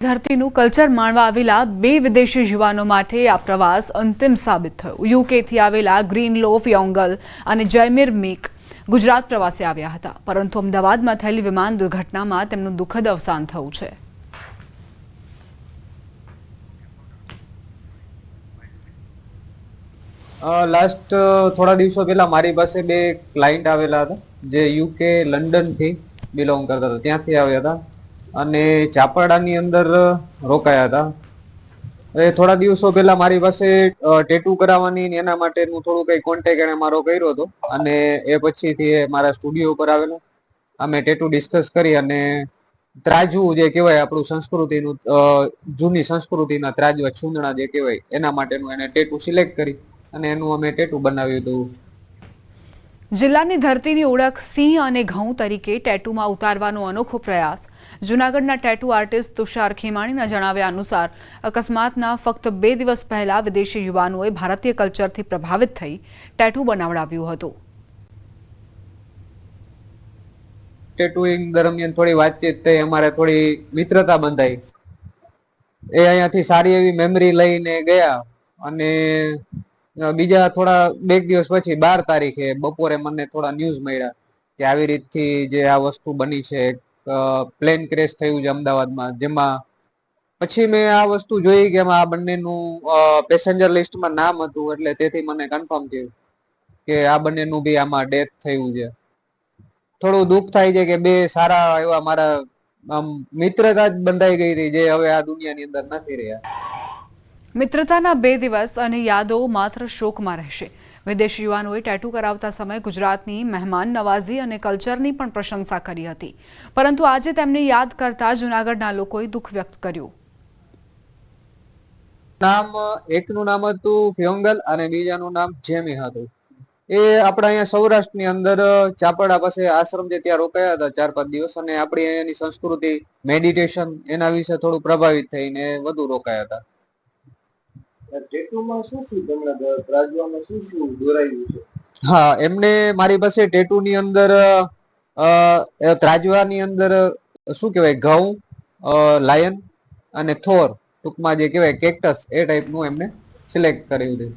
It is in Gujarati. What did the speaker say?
ધરતીનું કલ્ચર માણવા આવેલા બે વિદેશી યુવાનો માટે આ પ્રવાસ અંતિમ સાબિત થયો। યુકેથી આવેલા ગ્રીનલોફ યોંગલ અને જયમીર મીક ગુજરાત પ્રવાસે આવ્યા હતા, પરંતુ અમદાવાદમાં થયેલી વિમાન દુર્ઘટનામાં તેમનું દુઃખદ અવસાન થયું છે। લાસ્ટ થોડા દિવસો પહેલા મારી પાસે બે ક્લાયન્ટ આવેલા હતા જે યુકે લંડન થી બિલોંગ કરતા હતા, ત્યાંથી આવ્યા હતા અને ચાપડાની અંદર રોકાયા હતા। એ થોડા દિવસો પહેલા મારી પાસે ટેટુ કરાવવાની એના માટેનું થોડું કઈ કોન્ટેક્ટ એને મારો કર્યો હતો અને એ પછીથી મારા સ્ટુડિયો પર આવેલો। અમે ટેટુ ડિસ્કસ કરી અને ત્રાજવું જે કહેવાય આપણું સંસ્કૃતિનું જૂની સંસ્કૃતિના ત્રાજવા છૂંદણા જે કહેવાય એના માટેનું એને ટેટુ સિલેક્ટ કરી અને એનું અમે ટેટુ બનાવ્યું હતું। જિલ્લાની ધરતીની ઓળખ સિંહ અને ઘઉં તરીકે ટેટુમાં ઉતારવાનો અનોખો પ્રયાસ। જૂનાગઢના ટેટુ આર્ટિસ્ટ તુષાર ખેમાણીના જણાવ્યા અનુસાર અકસ્માતના ફક્ત 2 દિવસ પહેલા વિદેશી યુવાનોએ ભારતીય કલ્ચરથી પ્રભાવિત થઈ ટેટુ બનાવડાવ્યું હતું। ટેટુઇંગ દરમિયાન થોડી વાતચીત થઈ, અમારે થોડી મિત્રતા બંધાઈ। એ અહીંયાથી સારી એવી મેમરી લઈને ગયા અને બીજા થોડા 2 દિવસ પછી 12 તારીખે બપોરે મને થોડા ન્યૂઝ મળ્યા કે આવી રીતથી જે આ વસ્તુ બની છે, પ્લેન ક્રેશ થયું છે અમદાવાદમાં। જેમાં પછી મેં આ વસ્તુ જોઈ કે આ બંનેનું પેસેન્જર લિસ્ટમાં નામ હતું, એટલે તેથી મને કન્ફર્મ થયું કે આ બંનેનું બી આમાં ડેથ થયું છે। થોડું દુઃખ થાય છે કે બે સારા એવા મારા મિત્રતા જ બંધાઈ ગઈ હતી જે હવે આ દુનિયાની અંદર નથી રહ્યા। મિત્રતાના 2 દિવસ અને યાદો માત્ર શોકમાં રહેશે। વિદેશી યુવાનોએ ટેટુ કરાવતા સમયે ગુજરાતની મહેમાન નવાઝી અને કલ્ચરની પણ પ્રશંસા કરી હતી, પરંતુ આજે તેમને યાદ કરતા જૂનાગઢના લોકોએ દુઃખ વ્યક્ત કર્યું। એકનું નામ હતું ફ્યોંગલ અને બીજાનું નામ જેમી હતું। એ આપણા અહીંયા સૌરાષ્ટ્રની અંદર ચાપડા પાસે આશ્રમ છે, ત્યાં રોકાયા હતા 4-5 દિવસ અને આપણી અહીંયાની સંસ્કૃતિ મેડિટેશન એના વિશે થોડું પ્રભાવિત થઈને વધુ રોકાયા હતા। ટેટુમાં શું તમને ત્રાજવામાં શું દોરાયું છે? હા, એમને મારી પાસે ટેટુની અંદર ત્રાજવાની અંદર શું કહેવાય ઘઉં, લાયન અને થોર, ટૂંકમાં જે કહેવાય કેક્ટસ, એ ટાઈપનું એમને સિલેક્ટ કર્યું છે।